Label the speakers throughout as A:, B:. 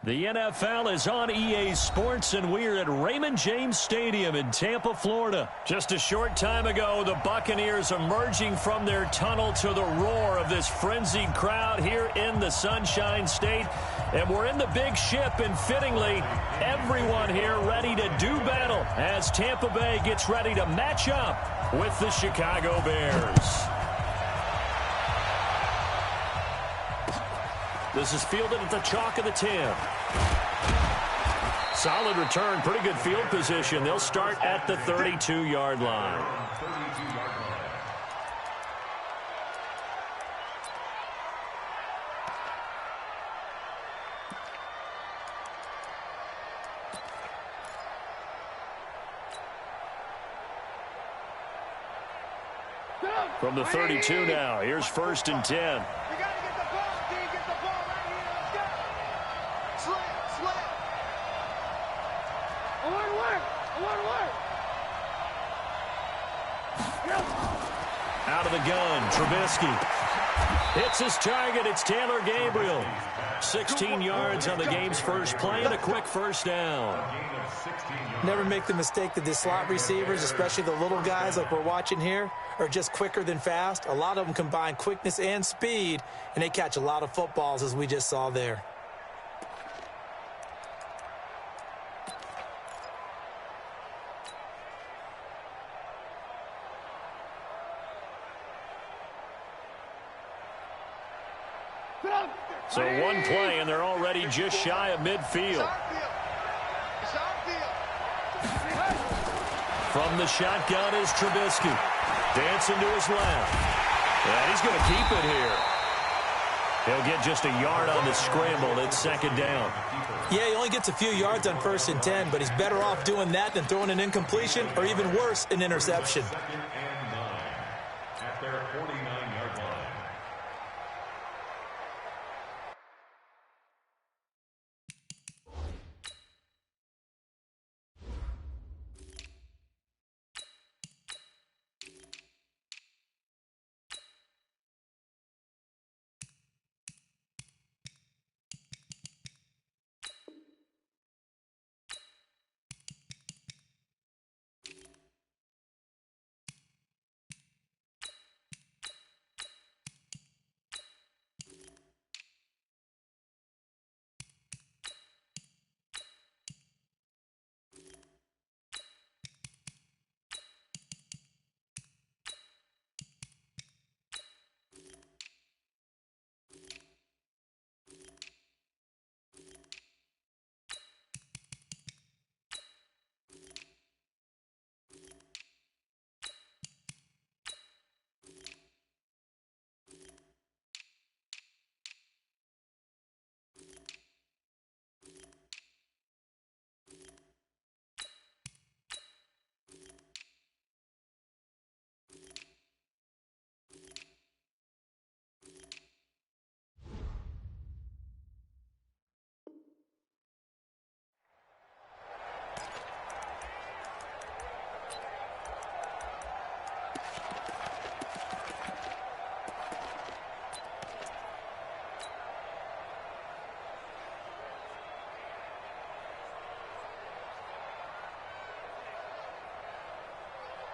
A: The NFL is on EA Sports, and we're at Raymond James Stadium in Tampa, Florida. Just a short time ago, the Buccaneers emerging from their tunnel to the roar of this frenzied crowd here in the Sunshine State. And we're in the big ship, and fittingly, everyone here ready to do battle as Tampa Bay gets ready to match up with the Chicago Bears. This is fielded at the chalk of the 10. Solid return, pretty good field position. They'll start at the 32-yard line. From the 32 now, here's 1st and 10. Out of the gun, Trubisky. Hits his target. It's Taylor Gabriel. 16 yards on the game's first play and a quick first down.
B: Never make the mistake that the slot receivers, especially the little guys like we're watching here, are just quicker than fast. A lot of them combine quickness and speed, and they catch a lot of footballs, as we just saw there.
A: So one play, and they're already just shy of midfield. From the shotgun is Trubisky. Dancing to his left. And he's going to keep it here. He'll get just a yard on the scramble. It's 2nd down.
B: Yeah, he only gets a few yards on 1st and 10, but he's better off doing that than throwing an incompletion or even worse, an interception.
C: At their 49-yard line.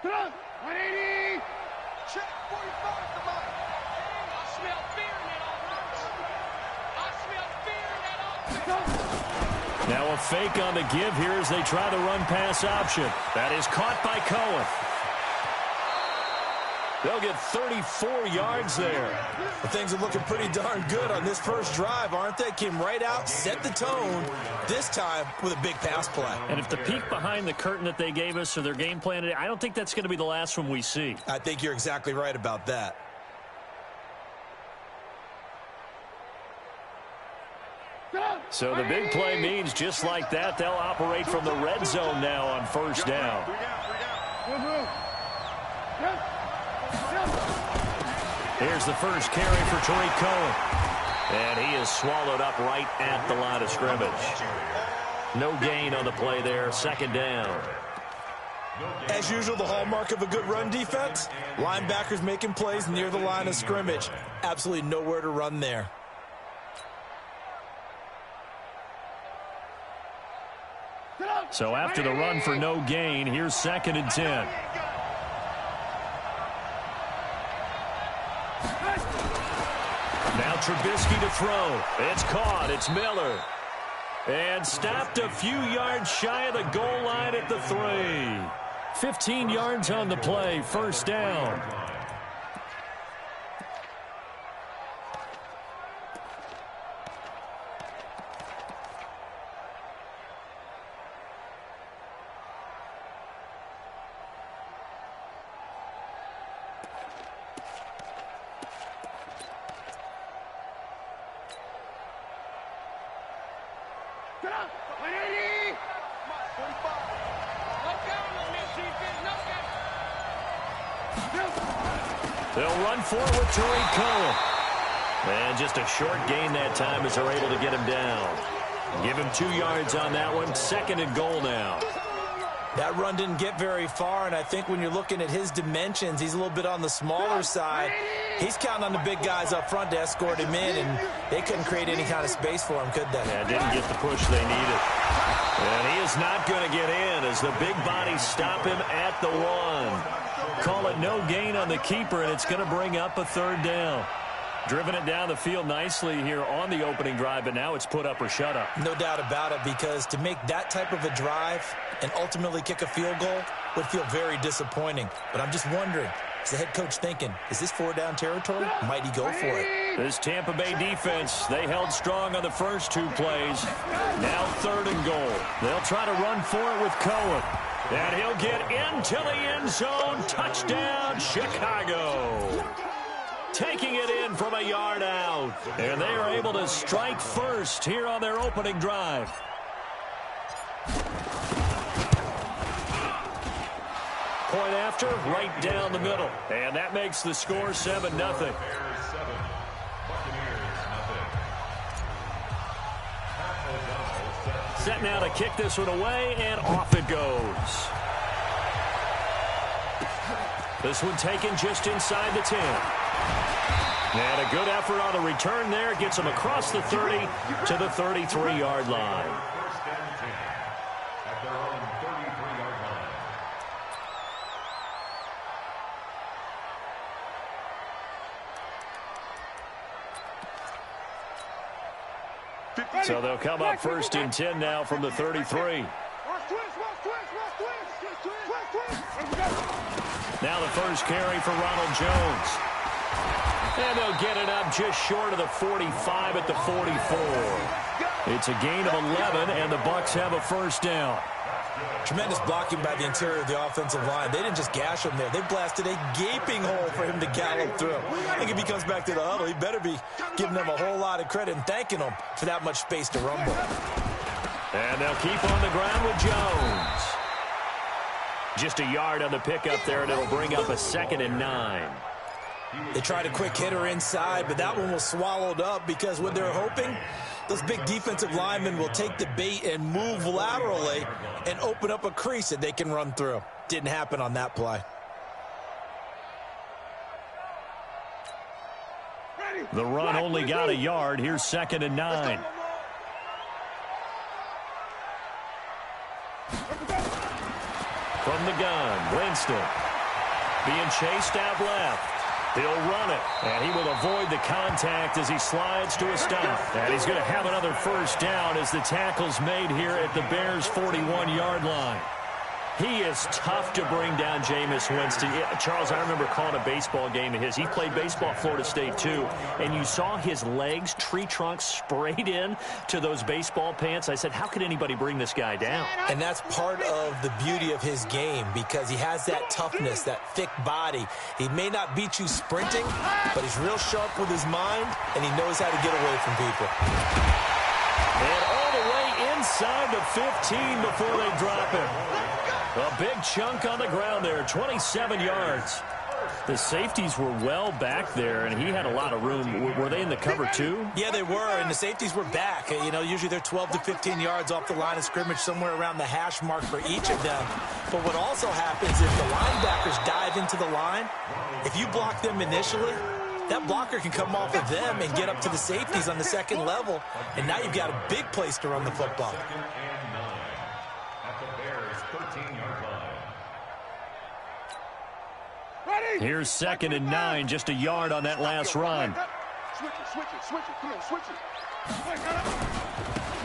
D: Come on, 180. Check 45, come on. I smell fear in that offense. I smell fear in that offense.
A: Now a fake on the give here as they try the run-pass option. That is caught by Cohen. They'll get 34 yards there.
B: Well, things are looking pretty darn good on this first drive, aren't they? Came right out, set the tone, this time with a big pass play.
A: And if the peek behind the curtain that they gave us or their game plan today, I don't think that's going to be the last one we see.
B: I think you're exactly right about that.
A: So the big play means just like that, they'll operate from the red zone now on 1st down. Here's the first carry for Tariq Cohen. And he is swallowed up right at the line of scrimmage. No gain on the play there, 2nd down.
B: As usual, the hallmark of a good run defense, linebackers making plays near the line of scrimmage. Absolutely nowhere to run there.
A: So after the run for no gain, here's 2nd and 10. Now Trubisky to throw. It's caught. It's Miller. And stopped a few yards shy of the goal line at the 3. 15 yards on the play. 1st down. They'll run forward with Tariq Cohen. And just a short gain that time as they're able to get him down. Give him 2 yards on that one. 2nd and goal now.
B: That run didn't get very far, and I think when you're looking at his dimensions, he's a little bit on the smaller side. He's counting on the big guys up front to escort him in, and they couldn't create any kind of space for him, could they?
A: Yeah, didn't get the push they needed. And he is not going to get in as the big bodies stop him at the 1. Call it no gain on the keeper, and it's going to bring up a 3rd down. Driven it down the field nicely here on the opening drive, but now it's put up or shut up.
B: No doubt about it, because to make that type of a drive and ultimately kick a field goal would feel very disappointing. But I'm just wondering, is the head coach thinking, is this 4-down territory? Might he go for it?
A: This Tampa Bay defense, they held strong on the first 2 plays. Now 3rd and goal. They'll try to run for it with Cohen. And he'll get into the end zone. Touchdown, Chicago. Taking it in from a yard out. And they are able to strike first here on their opening drive. Point after, right down the middle. And that makes the score 7-0. Set now to kick this one away, and off it goes. This one taken just inside the 10. And a good effort on the return there. Gets him across the 30 to the 33-yard line. So they'll come up 1st and 10 now from the 33. Now the first carry for Ronald Jones. And they'll get it up just short of the 45 at the 44. It's a gain of 11, and the Bucs have a 1st down.
B: Tremendous blocking by the interior of the offensive line. They didn't just gash him there. They blasted a gaping hole for him to gallop through. I think if he comes back to the huddle, he better be giving them a whole lot of credit and thanking them for that much space to rumble.
A: And they'll keep on the ground with Jones. Just a yard on the pickup there, and it'll bring up a 2nd and 9.
B: They tried a quick hitter inside, but that one was swallowed up because what they're hoping, those big defensive linemen will take the bait and move laterally and open up a crease that they can run through. Didn't happen on that play.
A: The run only got a yard. Here's 2nd and 9. From the gun, Winston. Being chased out left. He'll run it, and he will avoid the contact as he slides to a stop. And he's going to have another 1st down as the tackle's made here at the Bears' 41-yard line. He is tough to bring down, Jameis Winston. Charles, I remember calling a baseball game of his. He played baseball at Florida State, too, and you saw his legs, tree trunks sprayed in to those baseball pants. I said, how could anybody bring this guy down?
B: And that's part of the beauty of his game because he has that toughness, that thick body. He may not beat you sprinting, but he's real sharp with his mind, and he knows how to get away from people.
A: And all the way inside the 15 before they drop him. A big chunk on the ground there, 27 yards. The safeties were well back there, and he had a lot of room. Were they in the cover, too?
B: Yeah, they were, and the safeties were back. You know, usually they're 12 to 15 yards off the line of scrimmage, somewhere around the hash mark for each of them. But what also happens is the linebackers dive into the line. If you block them initially, that blocker can come off of them and get up to the safeties on the second level, and now you've got a big place to run the football.
A: Here's 2nd and 9, just a yard on that last run.
D: Switch it. Come on, switch it.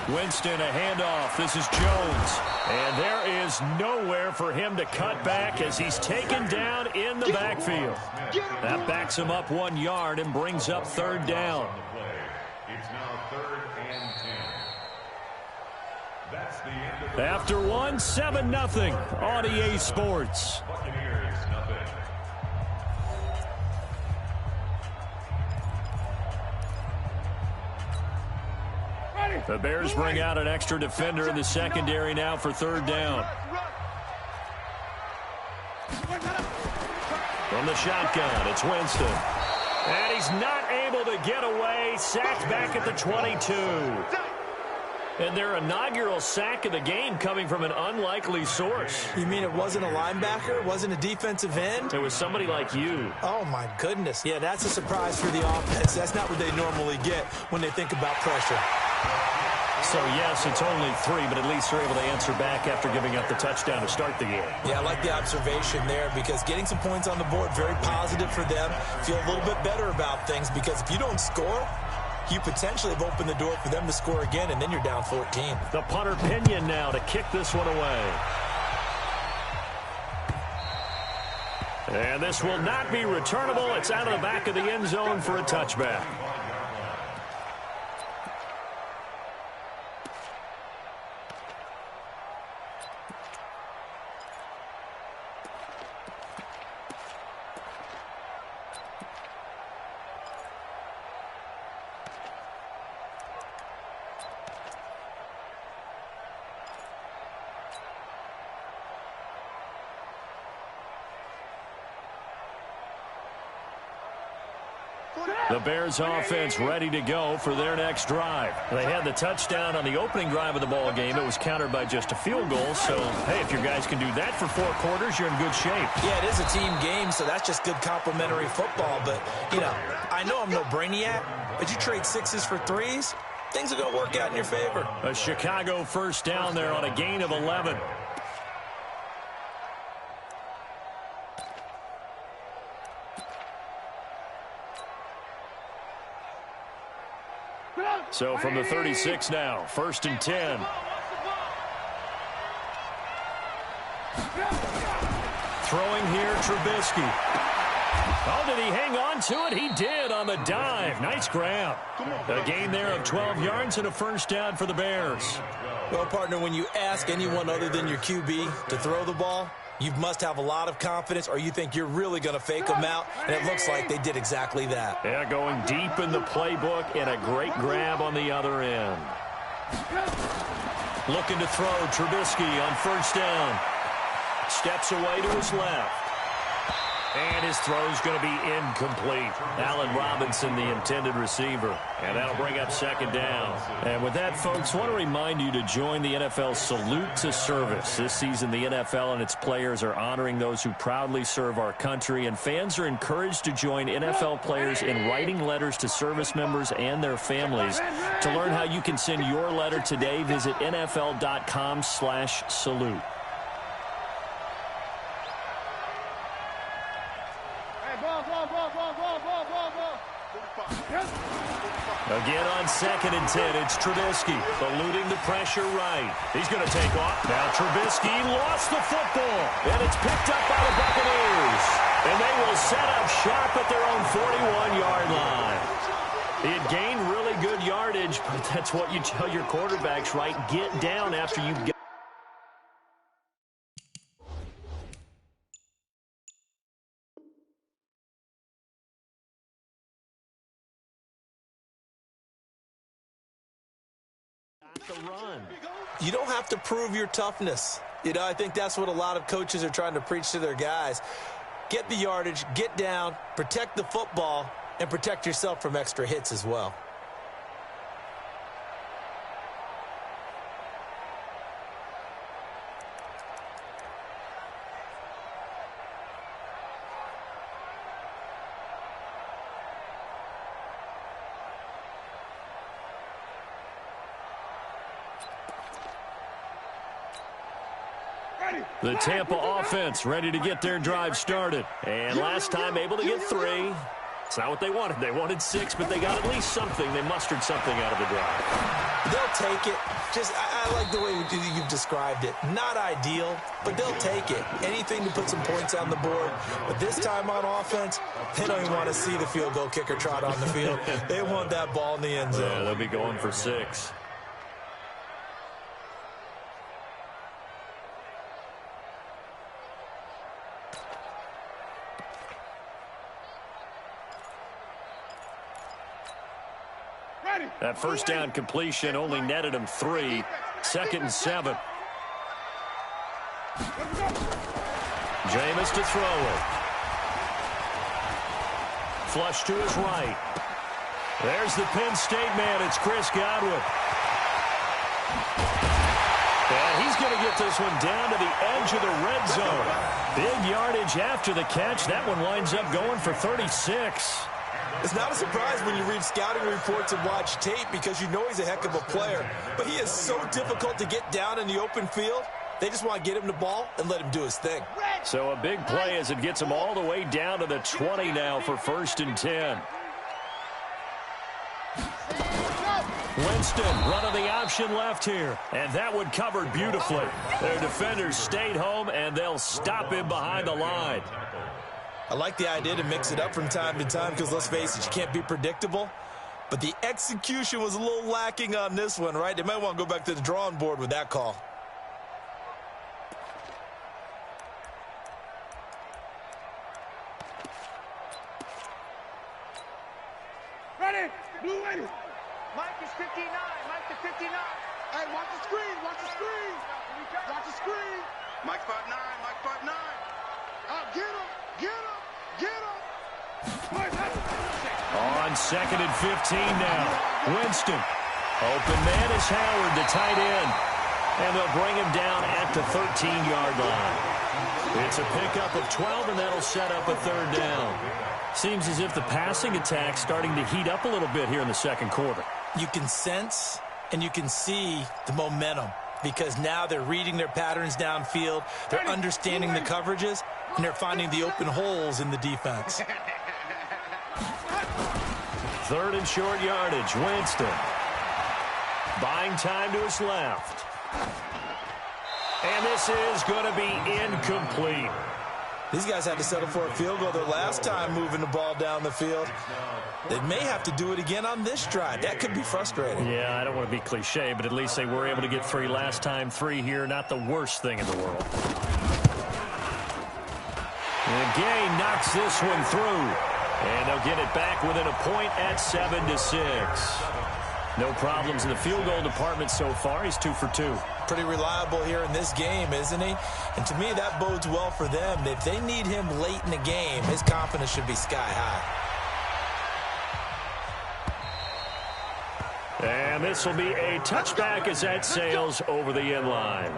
A: Winston, a handoff. This is Jones. And there is nowhere for him to cut back as he's taken down in the backfield. That backs him up 1 yard and brings up 3rd down.
C: It's now 3rd and 10. That's the end of the
A: After 1, 7-0 on EA Sports.
C: Buccaneers, nothing.
A: The Bears bring out an extra defender in the secondary now for 3rd down. From the shotgun, it's Winston. And he's not able to get away. Sacked back at the 22. And their inaugural sack of the game coming from an unlikely source.
B: You mean it wasn't a linebacker? It wasn't a defensive end?
A: It was somebody like you.
B: Oh, my goodness. Yeah, that's a surprise for the offense. That's not what they normally get when they think about pressure.
A: So, yes, it's only 3, but at least they're able to answer back after giving up the touchdown to start the game.
B: Yeah, I like the observation there because getting some points on the board, very positive for them. Feel a little bit better about things because if you don't score, you potentially have opened the door for them to score again, and then you're down 14.
A: The punter Pinion now to kick this one away. And this will not be returnable. It's out of the back of the end zone for a touchback. The Bears offense ready to go for their next drive. They had the touchdown on the opening drive of the ball game. It was countered by just a field goal. So, hey, if your guys can do that for 4 quarters, you're in good shape.
B: Yeah, it is a team game, so that's just good complementary football. But, you know, I know I'm no brainiac, but you trade 6s for 3s, things are going to work out in your favor.
A: A Chicago first down there on a gain of 11. So from the 36 now, 1st and 10. Throwing here, Trubisky. Oh, did he hang on to it? He did on the dive. Nice grab. A gain there of 12 yards and a first down for the Bears.
B: Well, partner, when you ask anyone other than your QB to throw the ball, you must have a lot of confidence or you think you're really going to fake them out, and it looks like they did exactly that.
A: Yeah, going deep in the playbook and a great grab on the other end. Looking to throw Trubisky on first down. Steps away to his left. And his throw's going to be incomplete. Allen Robinson, the intended receiver. And that'll bring up 2nd down. And with that, folks, I want to remind you to join the NFL Salute to Service. This season, the NFL and its players are honoring those who proudly serve our country. And fans are encouraged to join NFL players in writing letters to service members and their families. To learn how you can send your letter today, visit NFL.com/salute. Again on 2nd and 10, it's Trubisky, eluding the pressure right. He's going to take off. Now Trubisky lost the football, and it's picked up by the Buccaneers. And they will set up shop at their own 41-yard line. He had gained really good yardage, but that's what you tell your quarterbacks, right? Get down after you've got. The run.
B: You don't have to prove your toughness. You know, I think that's what a lot of coaches are trying to preach to their guys. Get the yardage, get down, protect the football, and protect yourself from extra hits as well.
A: The Tampa offense ready to get their drive started. And last time able to get 3. It's not what they wanted. They wanted 6, but they got at least something. They mustered something out of the drive.
B: They'll take it. I like the way you've described it. Not ideal, but they'll take it. Anything to put some points on the board. But this time on offense, they don't even want to see the field goal kicker trot on the field. They want that ball in the end zone.
A: Yeah, they'll be going for 6. That first down completion only netted him 3. 2nd and 7. Jameis to throw it. Flush to his right. There's the Penn State man. It's Chris Godwin. And he's going to get this one down to the edge of the red zone. Big yardage after the catch. That one winds up going for 36.
B: It's not a surprise when you read scouting reports and watch tape because you know he's a heck of a player. But he is so difficult to get down in the open field. They just want to get him the ball and let him do his thing.
A: So a big play as it gets him all the way down to the 20 now for 1st and 10. Winston running the option left here. And that one covered beautifully. Their defenders stayed home, and they'll stop him behind the line.
B: I like the idea to mix it up from time to time because, let's face it, you can't be predictable. But the execution was a little lacking on this one, right? They might want to go back to the drawing board with that call.
D: Ready? Blue ready. Mike is 59. Mike is 59. Hey, watch the screen. Watch the screen. Watch the screen. Mike spot 9. Mike spot 9. Get him. Get him. Get him.
A: On 2nd and 15 now. Winston. Open man is Howard, the tight end. And they'll bring him down at the 13-yard line. It's a pickup of 12, and that'll set up a 3rd down. Seems as if the passing attack's starting to heat up a little bit here in the 2nd quarter.
B: You can sense and you can see the momentum because now they're reading their patterns downfield, they're understanding the coverages, and they're finding the open holes in the defense.
A: 3rd and short yardage. Winston. Buying time to his left. And this is going to be incomplete.
B: These guys had to settle for a field goal their last time moving the ball down the field. They may have to do it again on this drive. That could be frustrating.
A: Yeah, I don't want to be cliche, but at least they were able to get 3 last time. 3 here, not the worst thing in the world. And Gay knocks this one through. And they'll get it back within a point at 7-6. No problems in the field goal department so far. He's 2 for 2.
B: Pretty reliable here in this game, isn't he? And to me, that bodes well for them. If they need him late in the game, his confidence should be sky high.
A: And this will be a touchback as that sails over the end line.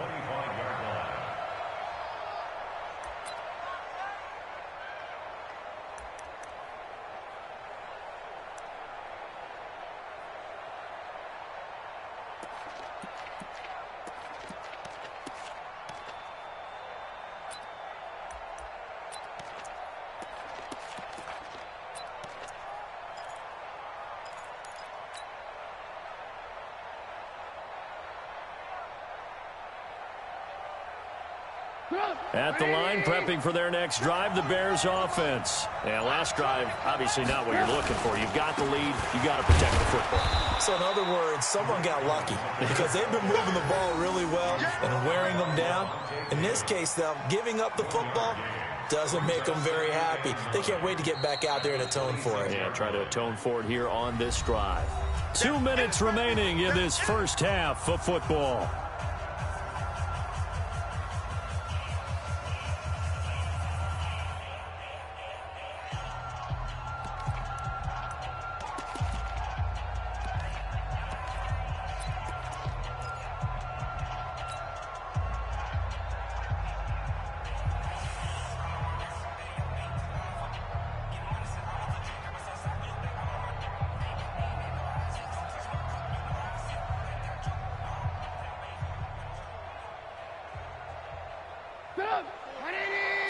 A: At the line, prepping for their next drive, the Bears offense. And last drive, obviously not what you're looking for. You've got the lead. You've got to protect the football.
B: So in other words, someone got lucky because they've been moving the ball really well and wearing them down. In this case, though, giving up the football doesn't make them very happy. They can't wait to get back out there and atone for it.
A: Yeah, try to atone for it here on this drive. 2 minutes remaining in this first half of football.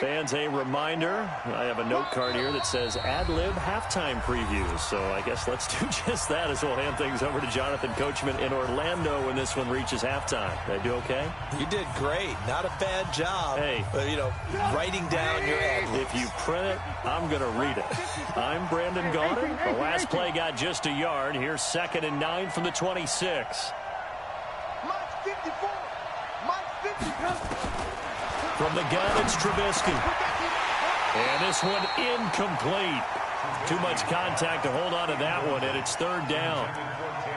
A: Fans, a reminder, I have a note card here that says ad-lib halftime previews. So I guess let's do just that as we'll hand things over to Jonathan Coachman in Orlando when this one reaches halftime. Did I do okay?
B: You did great. Not a bad job.
A: Hey.
B: But, writing down your ad-libs.
A: If you print it, I'm going to read it. I'm Brandon Gaudin. The last play got just a yard. Here's 2nd and 9 from the 26.
D: Mike 54. Mike 50.
A: From the gun, it's Trubisky. And this one incomplete. Too much contact to hold on to that one, and it's 3rd down.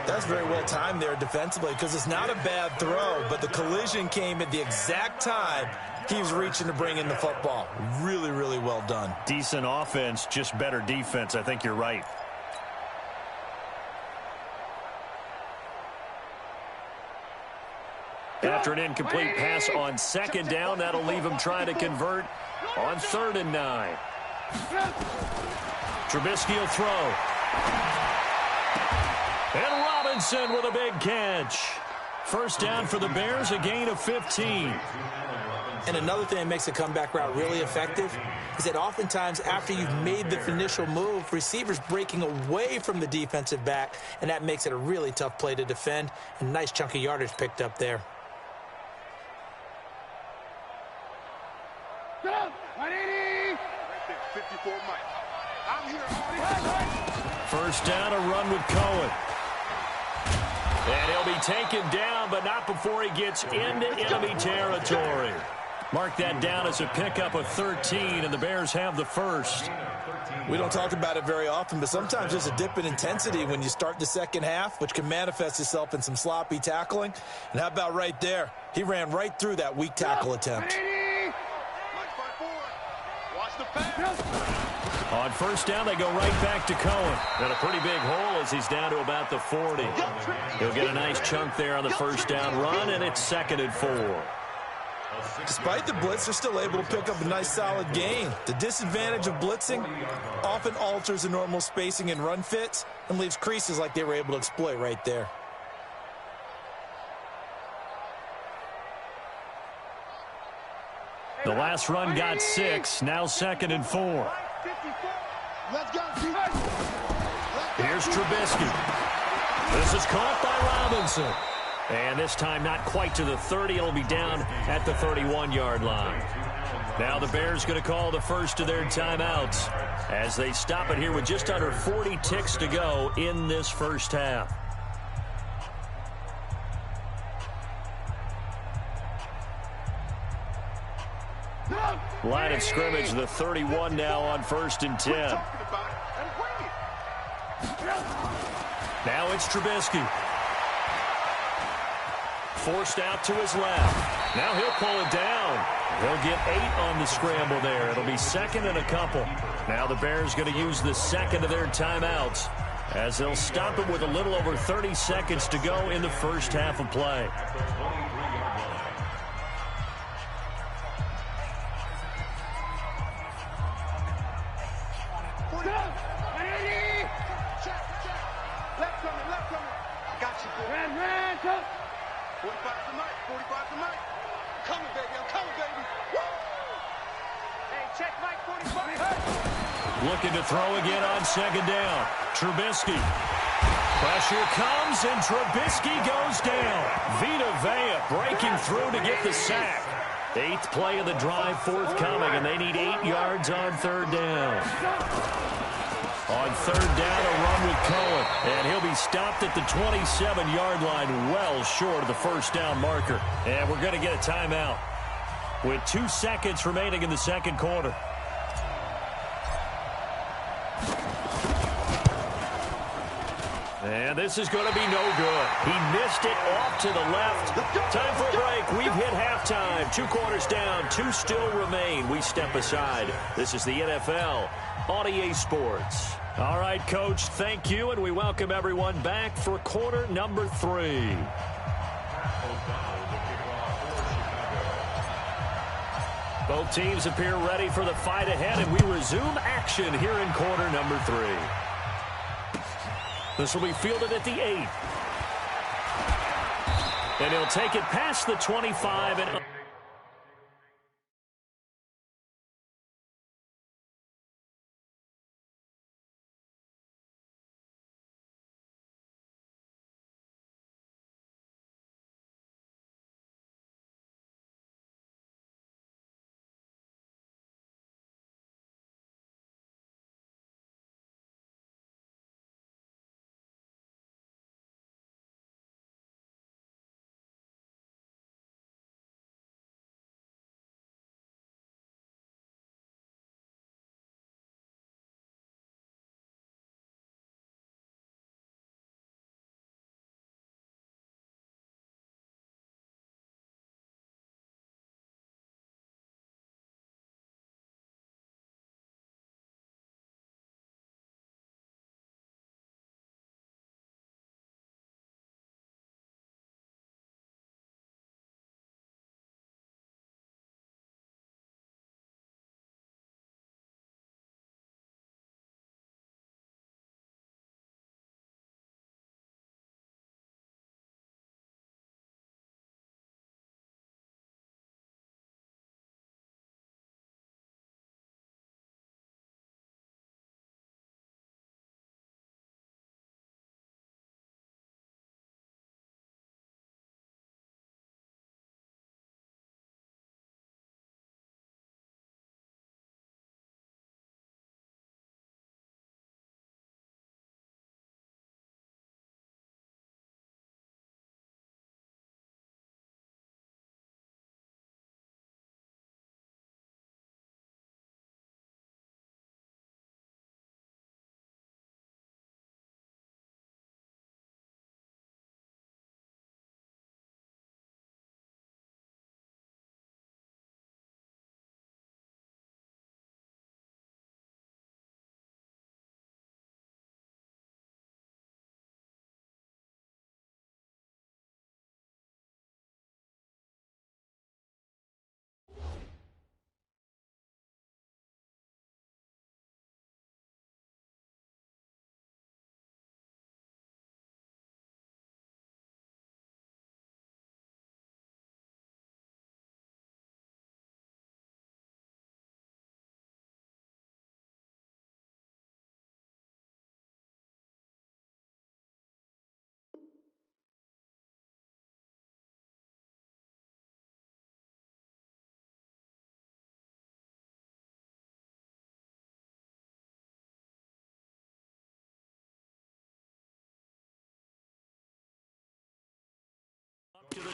B: That's very well timed there defensively because it's not a bad throw, but the collision came at the exact time he was reaching to bring in the football. Really, really well done.
A: Decent offense, just better defense. I think you're right. After an incomplete pass on 2nd down, that'll leave him trying to convert on 3rd and 9. Trubisky will throw. And Robinson with a big catch. First down for the Bears, a gain of 15.
B: And another thing that makes a comeback route really effective is that oftentimes after you've made the initial move, receivers breaking away from the defensive back, and that makes it a really tough play to defend. And nice chunk of yardage picked up there.
D: 54 Mike. I'm here.
A: First down, a run with Cohen. And he'll be taken down, but not before he gets into enemy territory. Mark that down as a pickup of 13, and the Bears have the first.
B: We don't talk about it very often, but sometimes there's a dip in intensity when you start the second half, which can manifest itself in some sloppy tackling. And how about right there? He ran right through that weak tackle attempt.
A: On first down, they go right back to Cohen. Got a pretty big hole as he's down to about the 40. He'll get a nice chunk there on the first down run, and it's 2nd and 4.
B: Despite the blitz, they're still able to pick up a nice solid gain. The disadvantage of blitzing often alters the normal spacing and run fits and leaves creases like they were able to exploit right there.
A: The last run got 6, now 2nd and 4.
D: Let's go.
A: Here's Trubisky. This is caught by Robinson. And this time not quite to the 30. It'll be down at the 31-yard line. Now the Bears going to call the first of their timeouts as they stop it here with just under 40 ticks to go in this first half. Line of scrimmage, the 31 now on 1st and 10. Now it's Trubisky. Forced out to his left. Now he'll pull it down. He'll get 8 on the scramble there. It'll be 2nd and a couple. Now the Bears going to use the second of their timeouts as they'll stop it with a little over 30 seconds to go in the first half of play. Looking to throw again on 2nd down. Trubisky. Pressure comes, and Trubisky goes down. Vita Vea breaking through to get the sack. 8th play of the drive forthcoming, and they need 8 yards on 3rd down. On 3rd down, a run with Cohen, and he'll be stopped at the 27-yard line, well short of the first down marker. And we're going to get a timeout with 2 seconds remaining in the second quarter. And this is going to be no good. He missed it off to the left. Time for a break. We've hit halftime. 2 quarters down. 2 still remain. We step aside. This is the NFL on EA Sports. All right, Coach, thank you, and we welcome everyone back for quarter number 3. Both teams appear ready for the fight ahead, and we resume action here in quarter number 3. This will be fielded at the 8. And he'll take it past the 25 and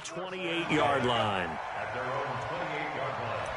A: 28-yard line.
C: At their own 28-yard line.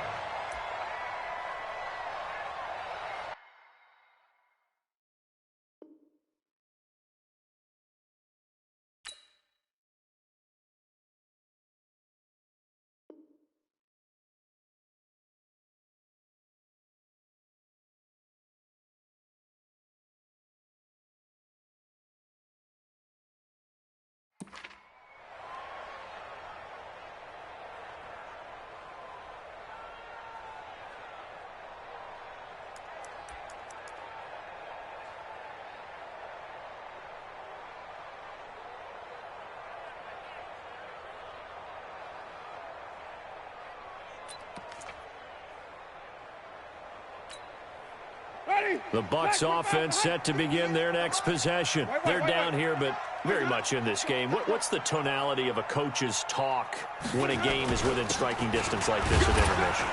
A: The Bucs offense set to begin their next possession. They're down here, but very much in this game. What's the tonality of a coach's talk when a game is within striking distance like this at intermission?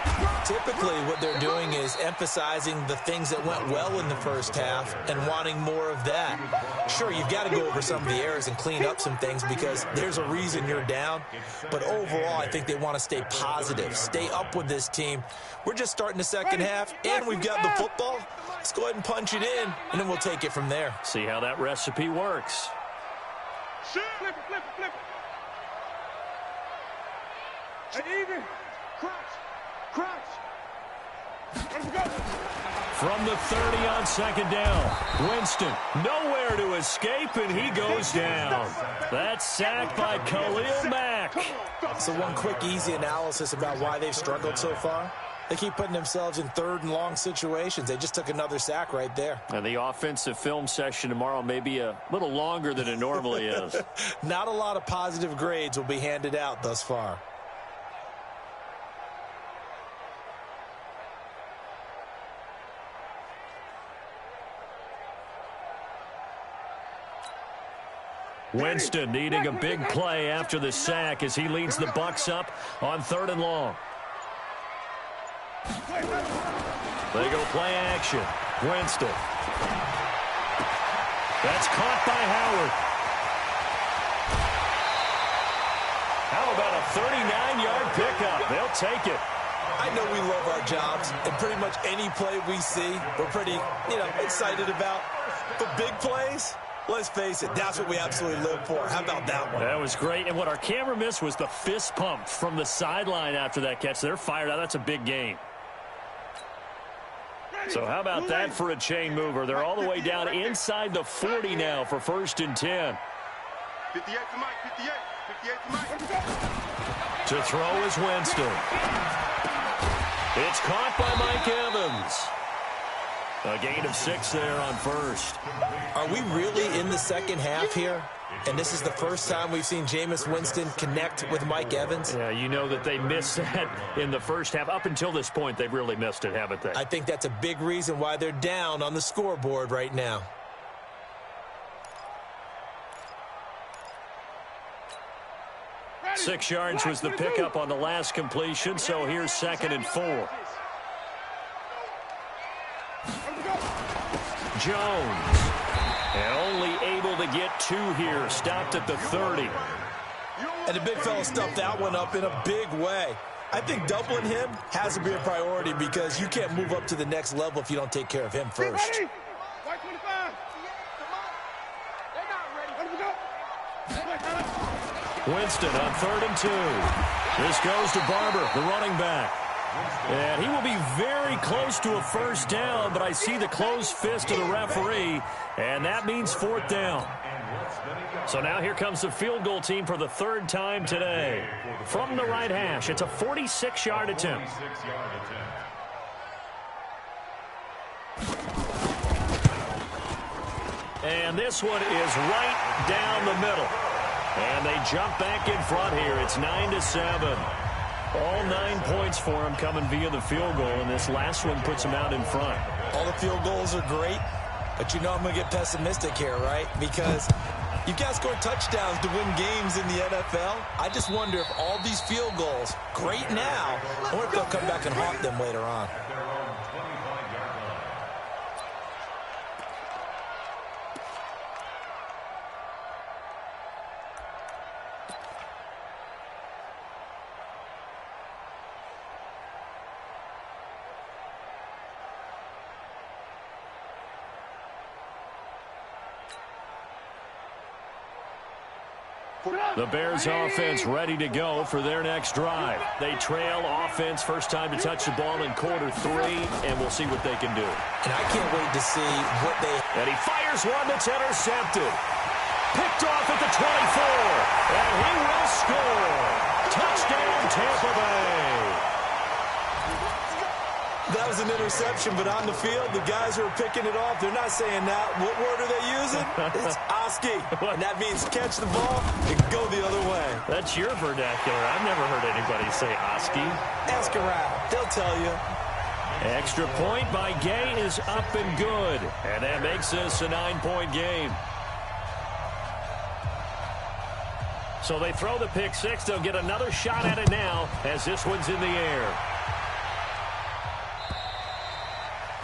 B: Typically, what they're doing is emphasizing the things that went well in the first half and wanting more of that. Sure, you've got to go over some of the errors and clean up some things because there's a reason you're down. But overall, I think they want to stay positive, stay up with this team. We're just starting the second half, and we've got the football. Let's go ahead and punch it in, and then we'll take it from there.
A: See how that recipe works.
D: Flip it, flip it, flip it. And even. Crunch. Let's go.
A: From the 30 on second down, Winston nowhere to escape, and he goes down. That's sacked by Khalil Mack.
B: So one quick, easy analysis about why they've struggled so far. They keep putting themselves in third and long situations. They just took another sack right there.
A: And the offensive film session tomorrow may be a little longer than it normally is.
B: Not a lot of positive grades will be handed out thus far.
A: Winston needing a big play after the sack as he leads the Bucs up on 3rd and long. They go play action. Winston. That's caught by Howard. How about a 39-yard pickup? They'll take it.
B: I know we love our jobs, and pretty much any play we see, we're pretty, excited about. But big plays, let's face it, that's what we absolutely live for. How about that one?
A: That was great. And what our camera missed was the fist pump from the sideline after that catch. They're fired out. That's a big game. So how about that for a chain mover? They're all the way down inside the 40 now for 1st and 10.
D: 58 to Mike, 58 to Mike.
A: To throw is Winston. It's caught by Mike Evans. A gain of 6 there on 1st.
B: Are we really in the second half here? And this is the first time we've seen Jameis Winston connect with Mike Evans?
A: Yeah, you know that they missed that in the first half. Up until this point, they've really missed it, haven't they?
B: I think that's a big reason why they're down on the scoreboard right now.
D: Ready.
A: 6 yards was the pickup on the last completion, so here's 2nd and 4. Jones. And only able to get 2 here. Stopped at the 30.
B: And the big fella stuffed that one up in a big way. I think doubling him has to be a priority because you can't move up to the next level if you don't take care of him first.
D: Ready. White 25. They're not ready. Let them go.
A: Winston on 3rd and 2. This goes to Barber, the running back. And he will be very close to a first down, but I see the closed fist of the referee, and that means 4th down. So now here comes the field goal team for the 3rd time today. From the right hash, it's a 46-yard attempt. And this one is right down the middle. And they jump back in front here. It's 9-7. All 9 points for them coming via the field goal, and this last one puts them out in front.
B: All the field goals are great, but I'm going to get pessimistic here, right? Because you've got to score touchdowns to win games in the NFL. I just wonder if all these field goals, great now, or if they'll come back and haunt them later on.
A: The Bears offense ready to go for their next drive. They trail offense, first time to touch the ball in quarter 3, and we'll see what they can do.
B: And I can't wait to see what they...
A: And he fires one that's intercepted. Picked off at the 24, and he will score. Touchdown, Tampa Bay.
B: That was an interception, but on the field, the guys who are picking it off, they're not saying that. What word are they using? It's Oski. And that means catch the ball and go the other way.
A: That's your vernacular. I've never heard anybody say Oski.
B: Ask around. They'll tell you.
A: Extra point by Gay is up and good. And that makes this a 9-point game. So they throw the pick 6. They'll get another shot at it now as this one's in the air.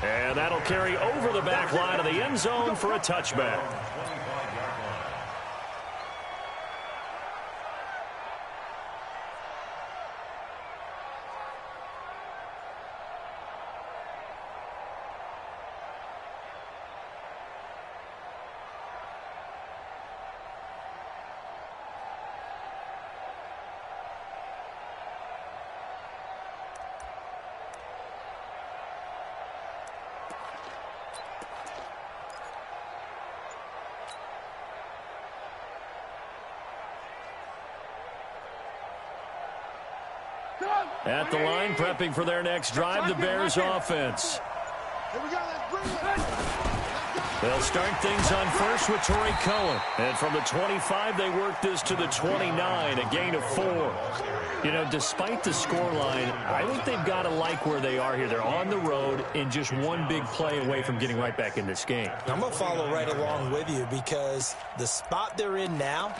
A: And that'll carry over the back line of the end zone for a touchback. At the line, prepping for their next drive, the Bears offense. They'll start things on first with Torrey Cohen. And from the 25, they work this to the 29, a gain of 4. You know, despite the scoreline, I think they've got to like where they are here. They're on the road and just one big play away from getting right back in this game.
B: I'm going to follow right along with you because the spot they're in now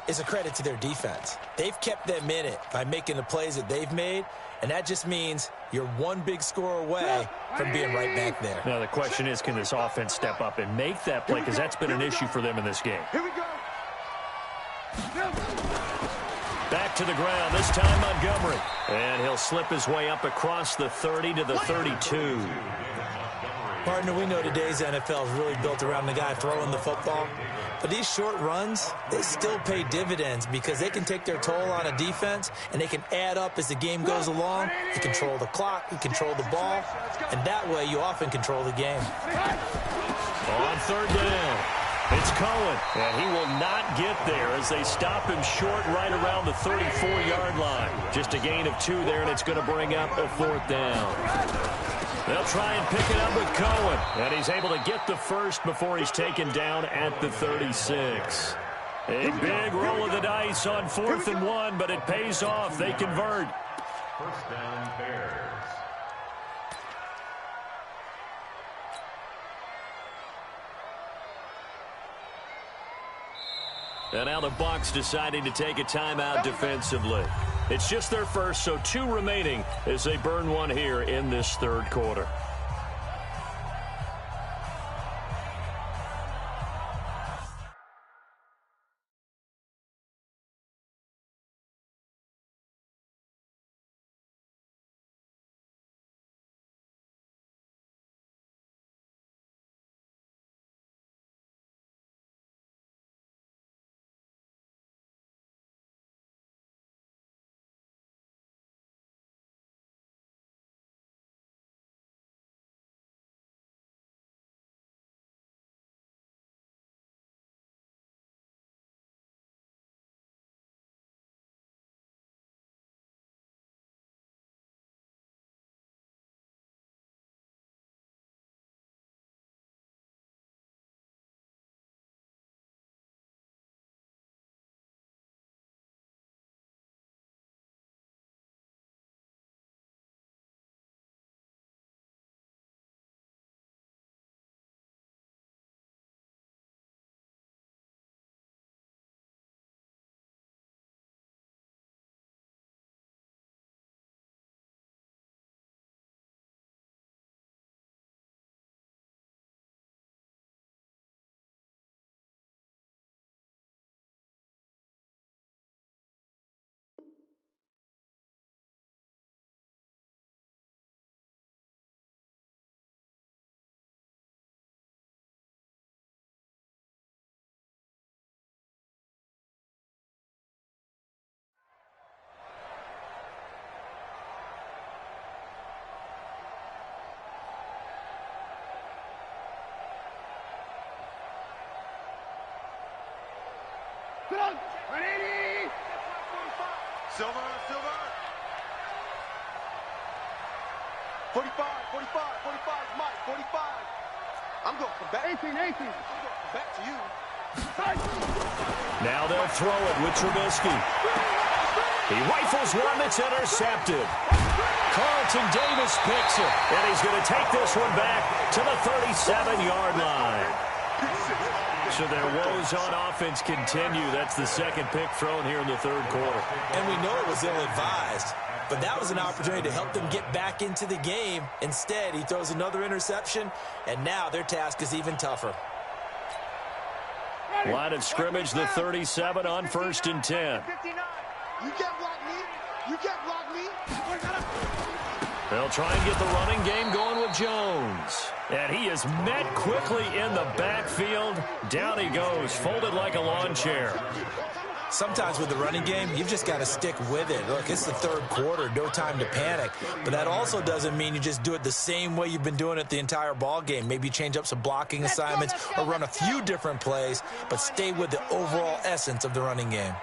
B: is a credit to their defense. They've kept them in it by making the plays that they've made, and that just means you're one big score away from being right back there.
A: Now, the question is, can this offense step up and make that play? Because that's been an issue for them in this game.
D: Here we go.
A: Back to the ground, this time Montgomery. And he'll slip his way up across the 30 to the 32.
B: Partner, we know today's NFL is really built around the guy throwing the football. But these short runs, they still pay dividends because they can take their toll on a defense and they can add up as the game goes along. You control the clock, you control the ball, and that way you often control the game.
A: On third down, it's Cohen, and he will not get there as they stop him short right around the 34-yard line. Just a gain of 2 there, and it's going to bring up a 4th down. They'll try and pick it up with Cohen, and he's able to get the first before he's taken down at the 36. A big roll of the dice on 4th and 1, but it pays off. They convert.
C: First down, Bears.
A: And now the Bucs deciding to take a timeout defensively. It's just their first, so 2 remaining as they burn one here in this third quarter.
D: Silver, silver. 45, 45, 45, Mike, 45. I'm going from back. 18, 18. I'm going back to you.
A: Now they'll throw it with Trubisky. He rifles one that's intercepted. Carlton Davis picks it, and he's going to take this one back to the 37-yard line. So their woes on offense continue. That's the second pick thrown here in the third quarter.
B: And we know it was ill-advised, but that was an opportunity to help them get back into the game. Instead, he throws another interception, and now their task is even tougher.
A: Line of scrimmage, the 37 on 1st and 10.
D: You can't block me. You can't block me.
A: They'll try and get the running game going with Jones. And he is met quickly in the backfield. Down he goes, folded like a lawn chair.
B: Sometimes with the running game, you've just got to stick with it. Look, it's the third quarter, no time to panic. But that also doesn't mean you just do it the same way you've been doing it the entire ball game. Maybe change up some blocking assignments or run a few different plays, but stay with the overall essence of the running game.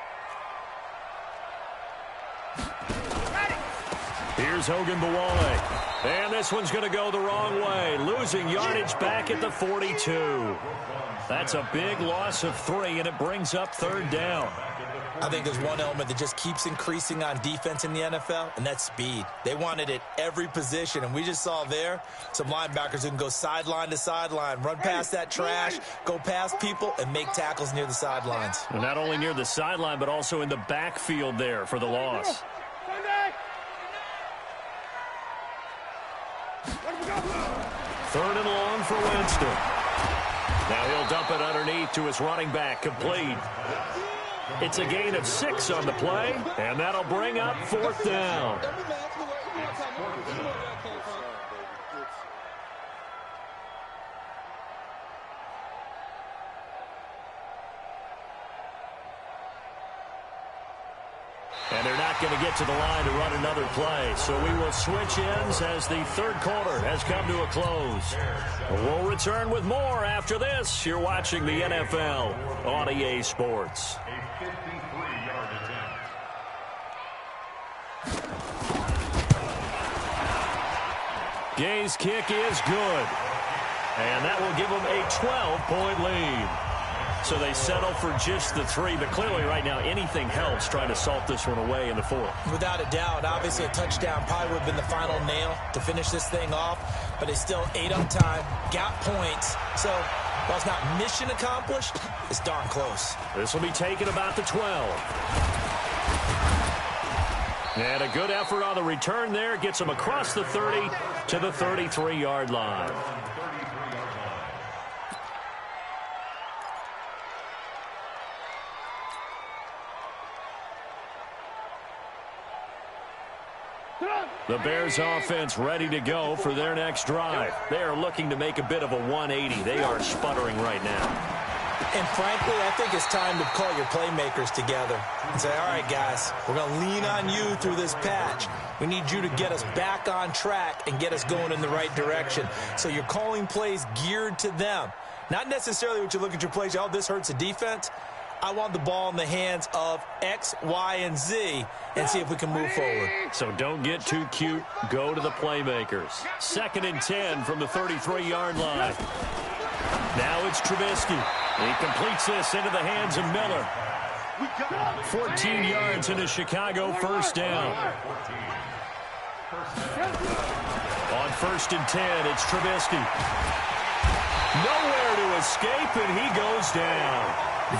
A: Here's Hogan Bawale. And this one's going to go the wrong way. Losing yardage back at the 42. That's a big loss of 3, and it brings up 3rd down.
B: I think there's one element that just keeps increasing on defense in the NFL, and that's speed. They want it at every position, and we just saw there some linebackers who can go sideline to sideline, run past that trash, go past people, and make tackles near the sidelines.
A: And not only near the sideline, but also in the backfield there for the loss. 3rd and long for Winston. Now he'll dump it underneath to his running back, complete. It's a gain of 6 on the play, and that'll bring up 4th down. And they're not going to get to the line to run another play. So we will switch ends as the third quarter has come to a close. We'll return with more after this. You're watching the NFL on EA Sports.
C: A 53-yard attempt.
A: Gay's kick is good. And that will give them a 12-point lead. So they settle for just the 3, but clearly right now anything helps trying to salt this one away in the 4th.
B: Without a doubt, obviously a touchdown probably would have been the final nail to finish this thing off, but they still ate up time, got points. So while it's not mission accomplished, it's darn close.
A: This will be taken about the 12. And a good effort on the return there. Gets them across the 30 to the 33-yard line. The Bears offense ready to go for their next drive. They are looking to make a bit of a 180. They are sputtering right now.
B: And frankly, I think it's time to call your playmakers together and say, all right, guys, we're going to lean on you through this patch. We need you to get us back on track and get us going in the right direction. So you're calling plays geared to them. Not necessarily what you look at your plays, oh, this hurts the defense. I want the ball in the hands of X, Y, and Z and see if we can move forward.
A: So don't get too cute. Go to the playmakers. 2nd and 10 from the 33-yard line. Now it's Trubisky. He completes this into the hands of Miller. 14 yards into Chicago, 1st down. On 1st and 10, it's Trubisky. Nowhere to escape, and he goes down.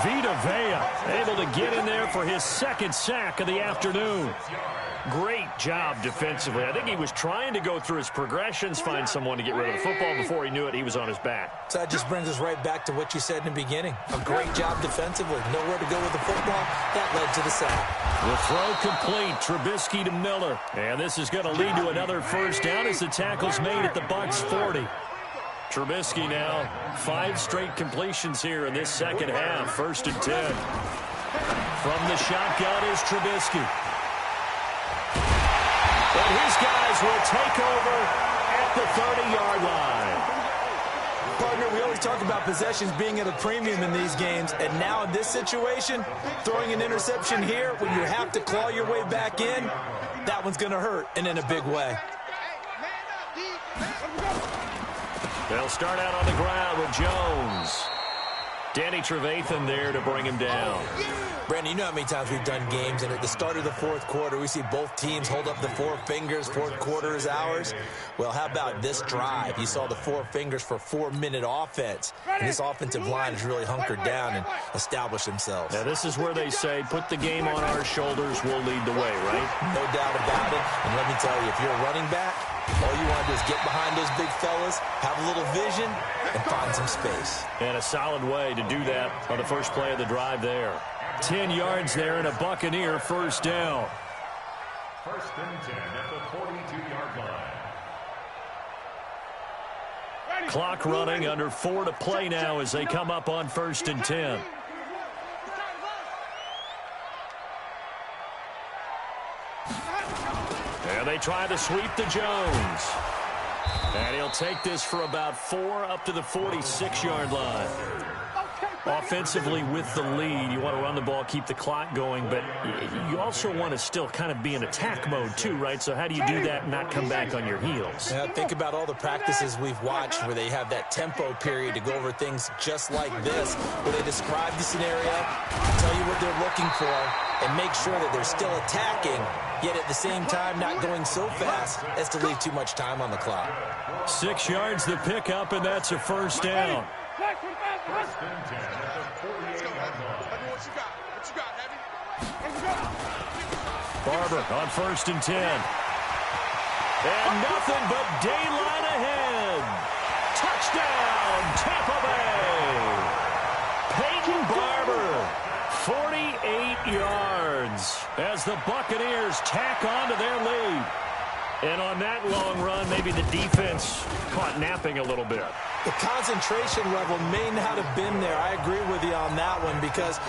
A: Vita Vea able to get in there for his 2nd sack of the afternoon. Great job defensively. I think he was trying to go through his progressions, find someone to get rid of the football. Before he knew it, he was on his back.
B: So that just brings us right back to what you said in the beginning. A great job defensively. Nowhere to go with the football. That led to the sack.
A: The throw complete. Trubisky to Miller. And this is going to lead to another 1st down as the tackle's made at the Bucs 40. Trubisky now 5 straight completions here in this second half. 1st and 10. From the shotgun is Trubisky. And his guys will take over at the 30-yard line.
B: Partner, we always talk about possessions being at a premium in these games, and now in this situation, throwing an interception here when you have to claw your way back in, that one's going to hurt, and in a big way.
A: They'll start out on the ground with Jones. Danny Trevathan there to bring him down.
B: Brandon, you know how many times we've done games, and at the start of the fourth quarter, we see both teams hold up the four fingers, fourth quarter is ours. Well, how about this drive? You saw the four fingers for 4-minute offense, and this offensive line has really hunkered down and established themselves.
A: Now, this is where they say, put the game on our shoulders, we'll lead the way, right?
B: No doubt about it, and let me tell you, if you're a running back, all you want to do is get behind those big fellas, have a little vision, and find some space.
A: And a solid way to do that on the first play of the drive there. 10 yards there and a Buccaneer first down.
C: First and 10 at the 42-yard line.
A: Clock running, under 4 to play now as they come up on first and 10. And they try to sweep to Jones. And he'll take this for about 4 up to the 46-yard line. Offensively with the lead, you want to run the ball, keep the clock going, but you also want to still kind of be in attack mode too, right? So how do you do that and not come back on your heels?
B: Yeah, think about all the practices we've watched where they have that tempo period to go over things just like this, where they describe the scenario, tell you what they're looking for, and make sure that they're still attacking, yet at the same time not going so fast as to leave too much time on the clock.
A: 6 yards the pickup, and that's a first down.
C: First and 10 at the 48-yard line.
D: What you got, Heavy?
A: Barber on first and 10. And nothing but daylight ahead. Touchdown, Tampa Bay. Peyton Barber, 48 yards as the Buccaneers tack on to their lead. And on that long run, maybe the defense caught napping a little bit.
B: The concentration level may not have been there. I agree with you on that one because